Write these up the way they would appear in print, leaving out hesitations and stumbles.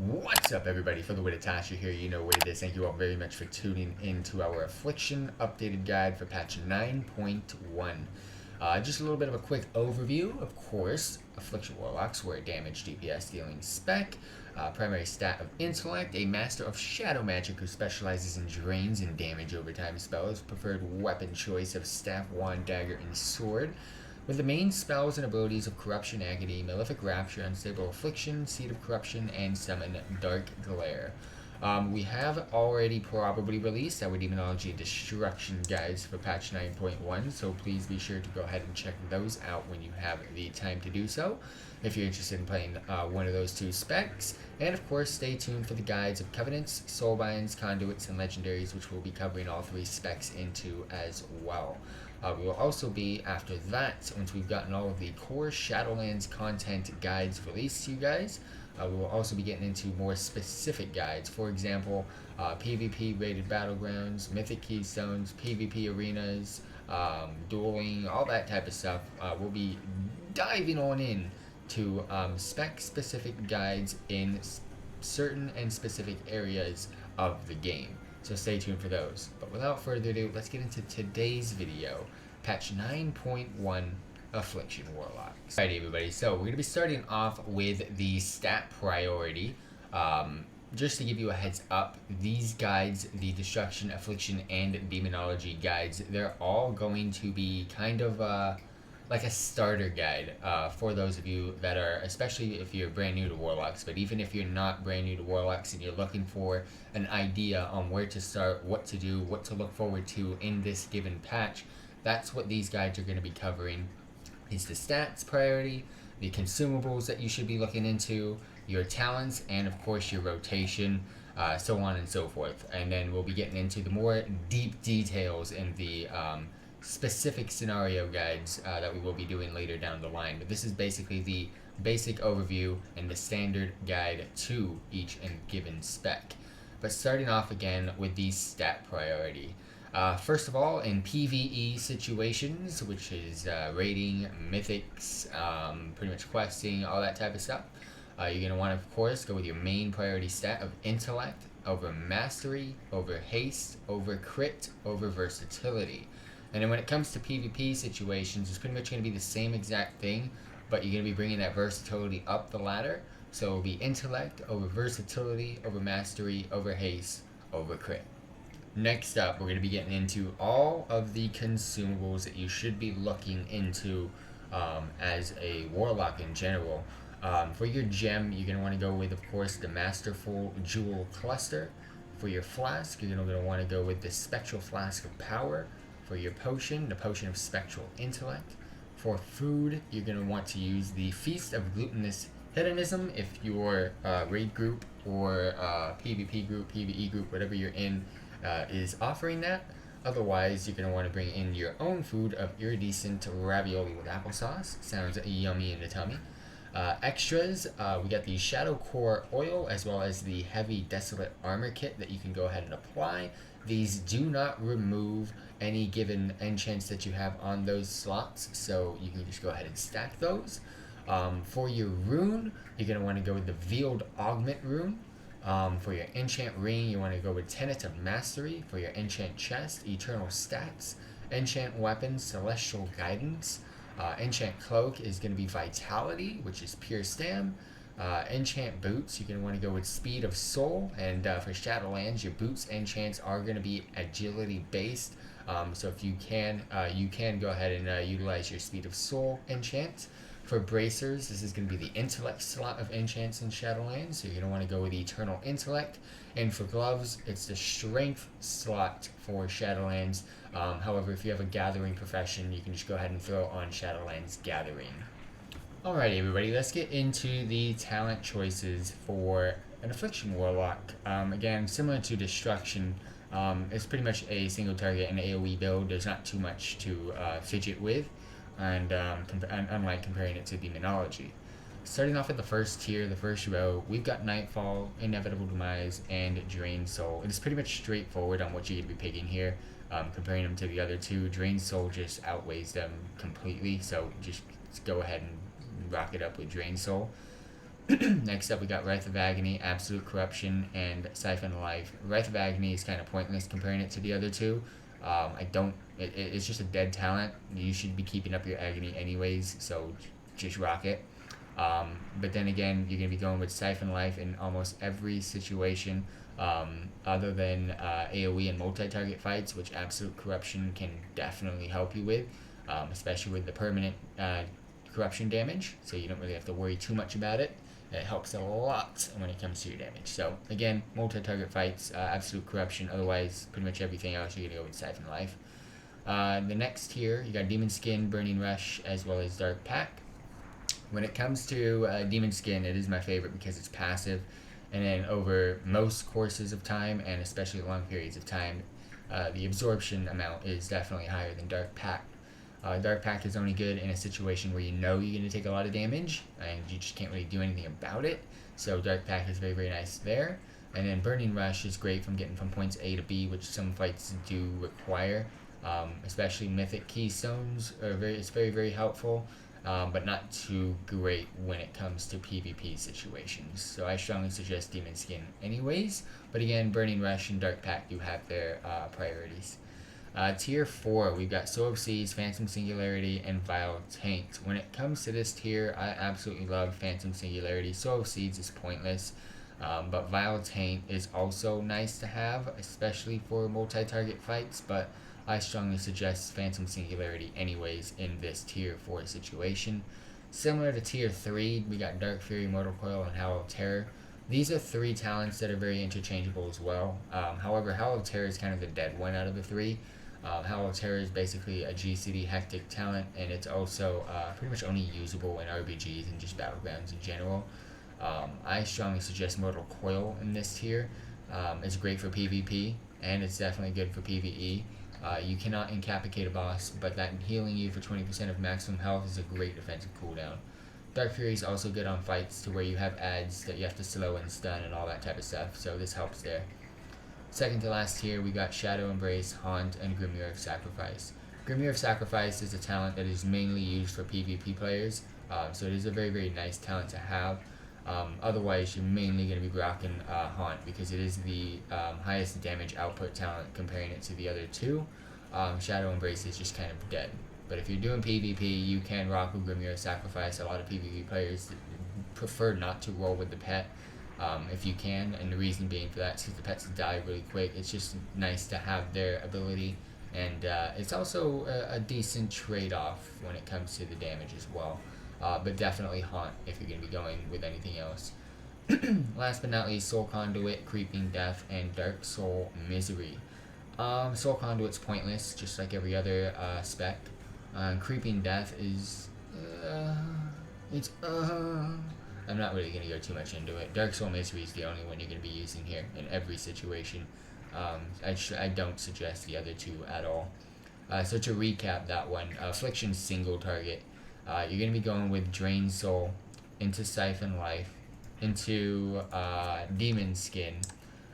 What's up, everybody? FTWitachi here. You know what it is. Thank you all very much for tuning in to our Affliction updated guide for patch 9.1. Just a little bit of a quick overview. Of course, Affliction Warlocks were a damage DPS dealing spec, primary stat of Intellect, a master of Shadow Magic who specializes in drains and damage over time spells, preferred weapon choice of Staff, Wand, Dagger, and Sword, with the main spells and abilities of Corruption, Agony, Malefic Rapture, Unstable Affliction, Seed of Corruption, and Summon Dark Glare. We have already probably released our Demonology and Destruction guides for patch 9.1, so please be sure to go ahead and check those out when you have the time to do so, if you're interested in playing one of those two specs. And of course, stay tuned for the guides of Covenants, Soulbinds, Conduits, and Legendaries, which we'll be covering all three specs into as well. We will also be, after that, once we've gotten all of the core Shadowlands content guides released to you guys, we will also be getting into more specific guides. For example, PvP rated battlegrounds, mythic keystones, PvP arenas, dueling, all that type of stuff. We'll be diving on in to spec-specific guides in certain and specific areas of the game. So stay tuned for those. But without further ado, let's get into today's video, patch 9.1 Affliction Warlocks. Alrighty, everybody, so we're going to be starting off with the stat priority. Just to give you a heads up, these guides, the Destruction, Affliction, and Demonology guides, they're all going to be kind of like a starter guide for those of you that are, especially if you're brand new to Warlocks, but even if you're not brand new to Warlocks and you're looking for an idea on where to start, what to do, what to look forward to in this given patch, that's what these guides are going to be covering. Is the stats priority, the consumables that you should be looking into, your talents, and of course your rotation, so on and so forth. And then we'll be getting into the more deep details in the specific scenario guides that we will be doing later down the line. But this is basically the basic overview and the standard guide to each and given spec. But starting off again with the stat priority. First of all, in PvE situations, which is raiding, mythics, pretty much questing, all that type of stuff, you're going to want to, of course, go with your main priority stat of Intellect over Mastery, over Haste, over Crit, over Versatility. And then when it comes to PvP situations, it's pretty much going to be the same exact thing, but you're going to be bringing that versatility up the ladder. So it'll be Intellect over Versatility, over Mastery, over Haste, over Crit. Next up, we're going to be getting into all of the consumables that you should be looking into as a Warlock in general. For your gem, you're going to want to go with, of course, the Masterful Jewel Cluster. For your flask, you're going to want to go with the Spectral Flask of Power. For your potion, the Potion of Spectral Intellect. For food, you're going to want to use the Feast of Glutinous Hedonism if your raid group or PvP group, PvE group, whatever you're in, is offering that. Otherwise, you're going to want to bring in your own food of iridescent ravioli with applesauce. Sounds yummy in the tummy. Extras, we got the Shadow Core Oil as well as the Heavy Desolate Armor Kit that you can go ahead and apply. These do not remove any given enchants that you have on those slots, so you can just go ahead and stack those. For your rune, you're going to want to go with the Veiled Augment rune. For your enchant ring, you want to go with Tenet of Mastery. For your enchant chest, Eternal Stats. Enchant weapon, Celestial Guidance. Enchant cloak is going to be Vitality, which is pure stam. Enchant boots, you're going to want to go with Speed of Soul. And for Shadowlands, your boots enchants are going to be agility based. So if you can go ahead and utilize your Speed of Soul enchant. For bracers, this is going to be the Intellect slot of enchants in Shadowlands, so you're going to want to go with Eternal Intellect. And for gloves, it's the Strength slot for Shadowlands. However, if you have a Gathering profession, you can just go ahead and throw on Shadowlands Gathering. Alright, everybody, let's get into the talent choices for an Affliction Warlock. Again, similar to Destruction, it's pretty much a single target and AoE build. There's not too much to fidget with. And unlike comparing it to Demonology. Starting off at the first tier, the first row, we've got Nightfall, Inevitable Demise, and Drained Soul. It's pretty much straightforward on what you're going to be picking here. Comparing them to the other two, Drained Soul just outweighs them completely, so just go ahead and rock it up with Drained Soul. Next up, we got Wrath of Agony, Absolute Corruption, and Siphon Life. Wrath of Agony is kind of pointless comparing it to the other two. It's just a dead talent. You should be keeping up your Agony anyways, so just rock it. But then again, you're going to be going with Siphon Life in almost every situation, other than AoE and multi-target fights, which Absolute Corruption can definitely help you with, especially with the permanent corruption damage, so you don't really have to worry too much about it. It helps a lot when it comes to your damage. So again, multi-target fights, Absolute Corruption. Otherwise, pretty much everything else you're gonna go with Siphon Life. The next tier, you got Demon Skin, Burning Rush, as well as Dark Pack. When it comes to Demon Skin, it is my favorite because it's passive, and then over most courses of time, and especially long periods of time, the absorption amount is definitely higher than Dark Pack. Dark Pack is only good in a situation where you know you're going to take a lot of damage and you just can't really do anything about it. So Dark Pack is very, very nice there. And then Burning Rush is great from getting from points A to B, which some fights do require. Especially Mythic Keystones it's very, very helpful, but not too great when it comes to PvP situations. So I strongly suggest Demon Skin anyways. But again, Burning Rush and Dark Pack do have their priorities. Tier 4, we've got Soul of Seas, Phantom Singularity, and Vile Taint. When it comes to this tier, I absolutely love Phantom Singularity. Soul of Seas is pointless, but Vile Taint is also nice to have, especially for multi-target fights, but I strongly suggest Phantom Singularity anyways in this tier 4 situation. Similar to tier 3, we got Dark Fury, Mortal Coil, and Howl of Terror. These are 3 talents that are very interchangeable as well. However, Howl of Terror is kind of the dead one out of the 3. Howl of Terror is basically a GCD Hectic talent, and it's also pretty much only usable in RBGs and just Battlegrounds in general. I strongly suggest Mortal Coil in this tier. It's great for PvP, and it's definitely good for PvE. You cannot incapacitate a boss, but that healing you for 20% of maximum health is a great defensive cooldown. Dark Fury is also good on fights to where you have adds that you have to slow and stun and all that type of stuff, so this helps there. Second to last tier, we got Shadow Embrace, Haunt, and Grimoire of Sacrifice. Grimoire of Sacrifice is a talent that is mainly used for PvP players, so it is a very, very nice talent to have. Otherwise, you're mainly going to be rocking Haunt because it is the highest damage output talent comparing it to the other 2. Shadow Embrace is just kind of dead. But if you're doing PvP, you can rock with Grimoire of Sacrifice. A lot of PvP players prefer not to roll with the pet if you can, and the reason being for that is because the pets die really quick. It's just nice to have their ability, and it's also a decent trade-off when it comes to the damage as well. But definitely Haunt if you're going to be going with anything else. Last but not least, Soul Conduit, Creeping Death, and Dark Soul Misery. Soul Conduit's pointless, just like every other spec. Creeping Death is... I'm not really going to go too much into it. Dark Soul Misery is the only one you're going to be using here in every situation. I don't suggest the other 2 at all. So to recap that one, Affliction single target. You're going to be going with Drain Soul, into Siphon Life, into Demon Skin.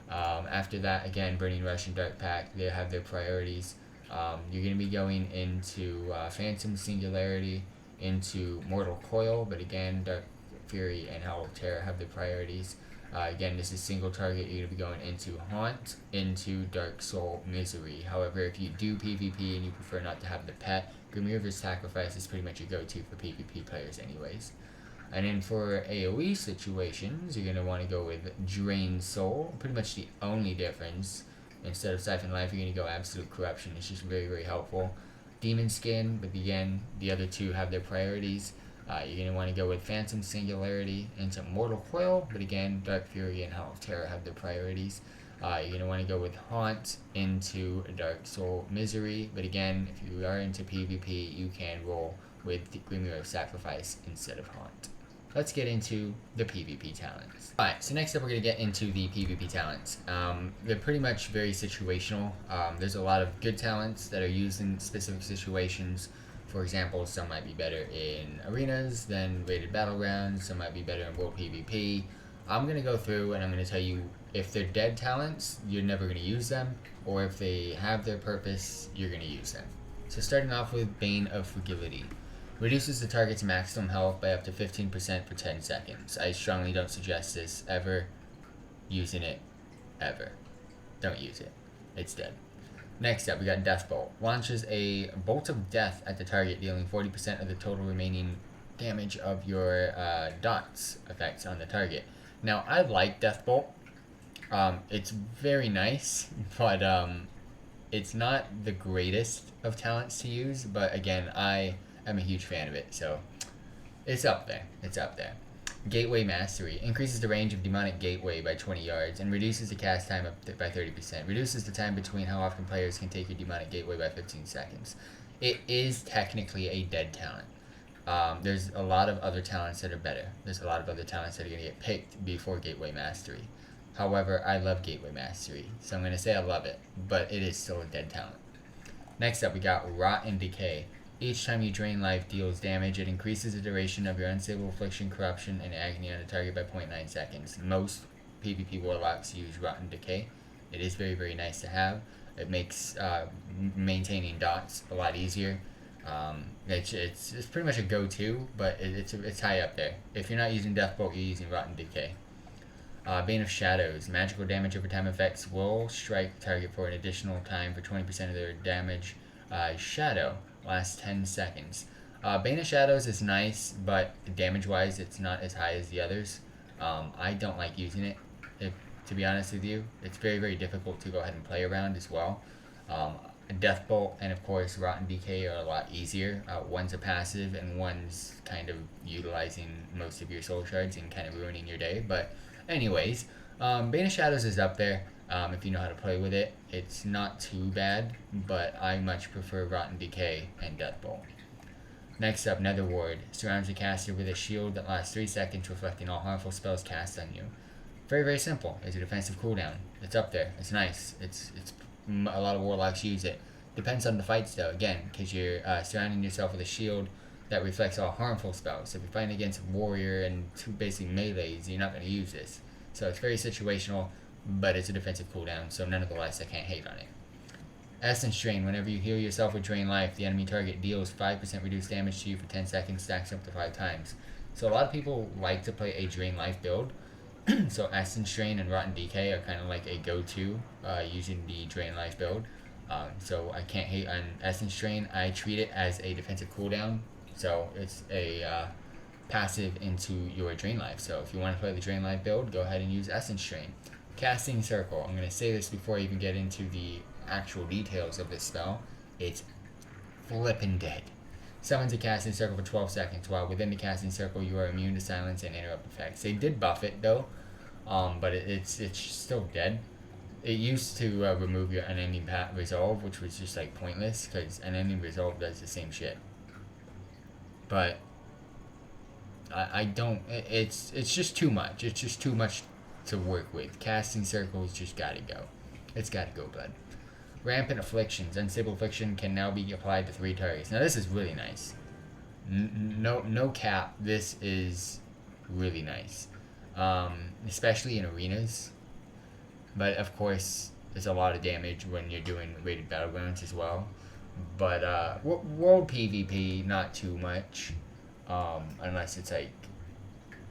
After that, again, Burning Rush and Dark Pack, they have their priorities. You're going to be going into Phantom Singularity, into Mortal Coil, but again, Dark Fury and Howl of Terror have their priorities. Again, this is single target. You're going to be going into Haunt, into Dark Soul Misery. However, if you do PvP and you prefer not to have the pet, Grimoire of Sacrifice is pretty much your go-to for PvP players anyways. And then for AoE situations, you're going to want to go with Drain Soul. Pretty much the only difference. Instead of Siphon Life, you're going to go Absolute Corruption. It's just very, very helpful. Demon Skin, but again, the other 2 have their priorities. You're going to want to go with Phantom Singularity into Mortal Coil, but again, Dark Fury and Howl of Terror have their priorities. You're going to want to go with Haunt into Dark Soul Misery, but again, if you are into PvP, you can roll with the Grimoire of Sacrifice instead of Haunt. Let's get into the PvP talents. Alright, so next up we're going to get into the PvP talents. They're pretty much very situational. There's a lot of good talents that are used in specific situations. For example, some might be better in arenas than rated battlegrounds, some might be better in world PvP. I'm going to go through and I'm going to tell you if they're dead talents, you're never going to use them, or if they have their purpose, you're going to use them. So starting off with Bane of Fragility. Reduces the target's maximum health by up to 15% for 10 seconds. I strongly don't suggest this ever. Using it ever. Don't use it. It's dead. Next up, we got Death Bolt. Launches a bolt of death at the target, dealing 40% of the total remaining damage of your dots effects on the target. Now, I like Death Bolt. It's very nice, but it's not the greatest of talents to use. But again, I am a huge fan of it, so it's up there. It's up there. Gateway Mastery. Increases the range of Demonic Gateway by 20 yards and reduces the cast time by 30%. Reduces the time between how often players can take your Demonic Gateway by 15 seconds. It is technically a dead talent. There's a lot of other talents that are better. There's a lot of other talents that are going to get picked before Gateway Mastery. However, I love Gateway Mastery, so I'm going to say I love it, but it is still a dead talent. Next up, we got Rot and Decay. Each time you drain life deals damage, it increases the duration of your Unstable Affliction, Corruption, and Agony on the target by 0.9 seconds. Most PvP Warlocks use Rot and Decay. It is very, very nice to have. It makes maintaining dots a lot easier. It's pretty much a go-to, but it's high up there. If you're not using Death Bolt, you're using Rot and Decay. Bane of Shadows. Magical damage over time effects will strike the target for an additional time for 20% of their damage. Shadow lasts 10 seconds. Bane of Shadows is nice, but damage-wise, it's not as high as the others. I don't like using it, to be honest with you. It's very, very difficult to go ahead and play around as well. Death Bolt and, of course, Rot and Decay are a lot easier. One's a passive, and one's kind of utilizing most of your soul shards and kind of ruining your day. But anyways, Bane of Shadows is up there. If you know how to play with it, it's not too bad, but I much prefer Rot and Decay and Death Bolt. Next up, Nether Ward. Surrounds the caster with a shield that lasts 3 seconds, reflecting all harmful spells cast on you. Very, very simple. It's a defensive cooldown. It's up there. It's nice. It's a lot of Warlocks use it. Depends on the fights, though, again, because you're surrounding yourself with a shield that reflects all harmful spells. So if you're fighting against a warrior and two basic melees, you're not going to use this. So it's very situational, but it's a defensive cooldown, so nonetheless, I can't hate on it. Essence Drain. Whenever you heal yourself or drain life, the enemy target deals 5% reduced damage to you for 10 seconds, stacks up to 5 times. So a lot of people like to play a drain life build. So Essence Drain and Rot and Decay are kind of like a go-to using the drain life build. So I can't hate on Essence Drain. I treat it as a defensive cooldown, so it's a passive into your drain life. So if you want to play the drain life build, go ahead and use Essence Drain. Casting Circle. I'm going to say this before I even get into the actual details of this spell. It's flippin' dead. Summons a casting circle for 12 seconds. While within the casting circle, you are immune to silence and interrupt effects. They did buff it though, but it's still dead. It used to remove your unending resolve, which was just like pointless because unending resolve does the same shit. But I don't. It's just too much. It's just too much to work with. Casting circles just gotta go. It's gotta go, bud. Rampant Afflictions. Unstable Affliction can now be applied to 3 targets. Now this is really nice. No cap. This is really nice. Especially in arenas. But of course, there's a lot of damage when you're doing rated battlegrounds as well. But world PvP, not too much. Unless it's like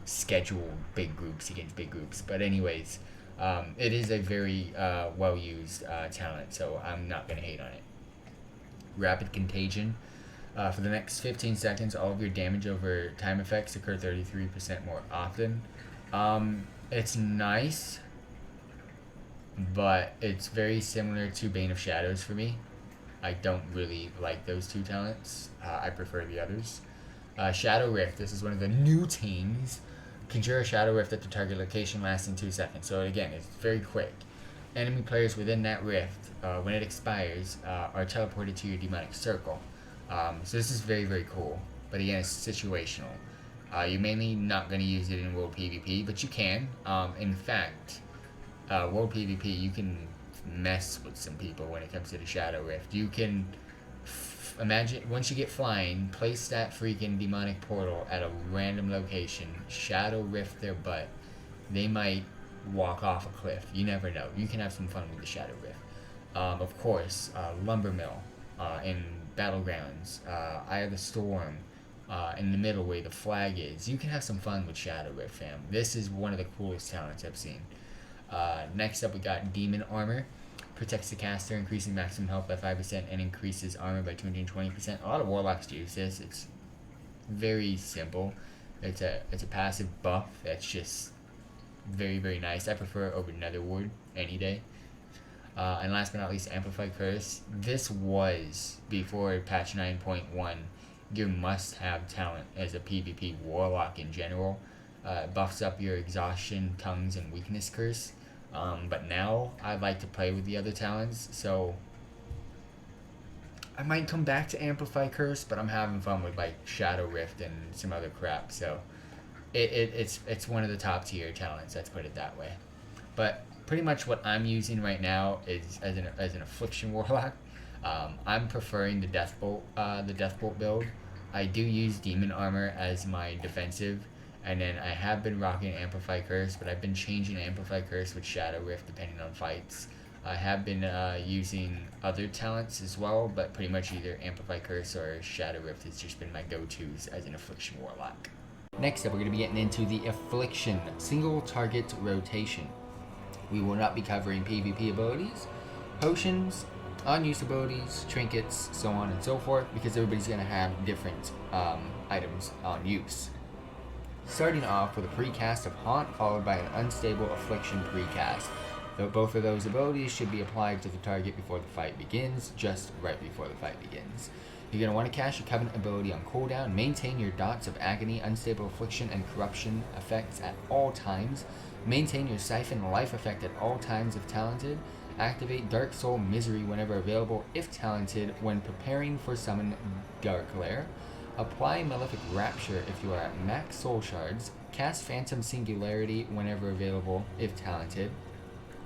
scheduled big groups against big groups. But anyways, it is a very well used talent, so I'm not going to hate on it. Rapid Contagion. For the next 15 seconds, all of your damage over time effects occur 33% more often. It's nice, but it's very similar to Bane of Shadows for me. I don't really like those 2 talents. I prefer the others. Shadow Rift. This is one of the new teams. Conjure a Shadow Rift at the target location lasting 2 seconds. So again, it's very quick. Enemy players within that rift, when it expires, are teleported to your demonic circle. So this is very, very cool. But again, it's situational. You're mainly not going to use it in World PvP, but you can. In fact, World PvP, you can mess with some people when it comes to the Shadow Rift. You can imagine, once you get flying, place that freaking demonic portal at a random location, Shadow Rift their butt. They might walk off a cliff. You never know. You can have some fun with the Shadow Rift. Of course, Lumber Mill in Battlegrounds, Eye of the Storm, in the middle where the flag is, you can have some fun with Shadow Rift, fam. This is one of the coolest talents I've seen. Next up, we got Demon Armor. Protects the caster, increasing maximum health by 5% and increases armor by 220%. A lot of Warlocks use this. It's very simple. It's a passive buff that's just very, very nice. I prefer it over Netherward any day. And last but not least, Amplify Curse. This was, before patch 9.1, your must-have talent as a PvP Warlock in general. Buffs up your Exhaustion, Tongues, and Weakness Curse. But now I like to play with the other talents, so I might come back to Amplify Curse, but I'm having fun with like Shadow Rift and some other crap. So it's one of the top tier talents. Let's put it that way. But pretty much what I'm using right now is as an Affliction Warlock. I'm preferring the Deathbolt build. I do use Demon Armor as my defensive. And then I have been rocking Amplify Curse, but I've been changing Amplify Curse with Shadow Rift depending on fights. I have been using other talents as well, but pretty much either Amplify Curse or Shadow Rift has just been my go-tos as an Affliction Warlock. Next up, we're going to be getting into the Affliction single target rotation. We will not be covering PvP abilities, potions, unused abilities, trinkets, so on and so forth, because everybody's going to have different items on use. Starting off with a precast of Haunt, followed by an unstable Affliction precast. Both of those abilities should be applied to the target before the fight begins, just right before the fight begins. You're going to want to cast your Covenant ability on cooldown, maintain your dots of Agony, Unstable Affliction, and Corruption effects at all times, maintain your Siphon life effect at all times if talented, activate Dark Soul Misery whenever available if talented when preparing for summon Dark Lair, apply Malefic Rapture if you are at max soul shards, cast Phantom Singularity whenever available if talented,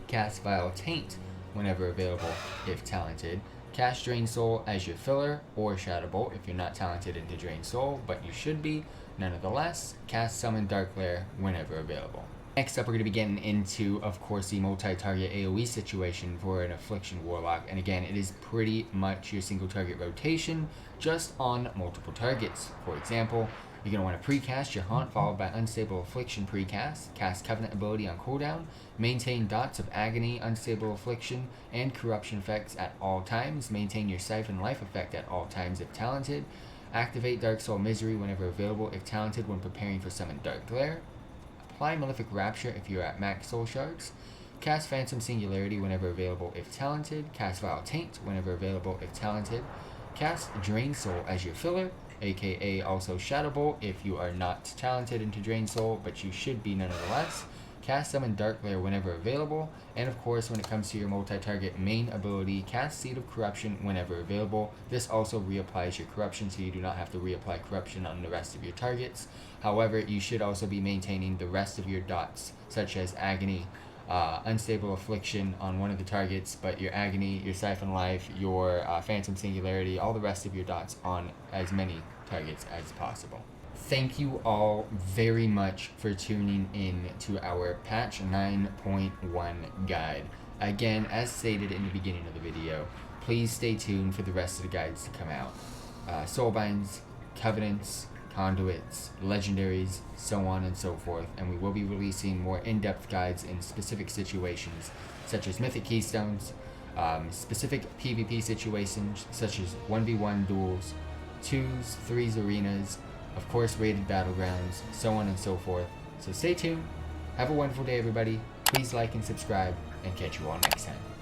cast Vile Taint whenever available if talented, cast Drain Soul as your filler or Shadow Bolt if you're not talented into Drain Soul, but you should be nonetheless, cast Summon Dark Lair whenever available. Next up, we're going to be getting into, of course, the multi-target AoE situation for an Affliction Warlock. And again, it is pretty much your single-target rotation, just on multiple targets. For example, you're going to want to precast your Haunt, followed by Unstable Affliction precast, cast Covenant ability on cooldown, maintain dots of Agony, Unstable Affliction, and Corruption effects at all times, maintain your Siphon life effect at all times if talented, activate Dark Soul Misery whenever available if talented when preparing for Summon Dark Glare, apply Malefic Rapture if you are at max soul shards, cast Phantom Singularity whenever available if talented, cast Vile Taint whenever available if talented, cast Drain Soul as your filler, aka also Shadow Bolt if you are not talented into Drain Soul, but you should be nonetheless, cast Summon Dark Lair whenever available, and of course when it comes to your multi-target main ability, cast Seed of Corruption whenever available. This also reapplies your Corruption, so you do not have to reapply Corruption on the rest of your targets. However, you should also be maintaining the rest of your dots, such as Agony, Unstable Affliction on one of the targets, but your Agony, your Siphon Life, your Phantom Singularity, all the rest of your dots on as many targets as possible. Thank you all very much for tuning in to our patch 9.1 guide. Again, as stated in the beginning of the video, please stay tuned for the rest of the guides to come out. Soulbinds, Covenants, Conduits, Legendaries, so on and so forth, and we will be releasing more in-depth guides in specific situations, such as Mythic Keystones, specific PvP situations, such as 1v1 duels, 2s, 3s arenas, of course rated battlegrounds, so on and so forth. So stay tuned, have a wonderful day everybody, please like and subscribe, and catch you all next time.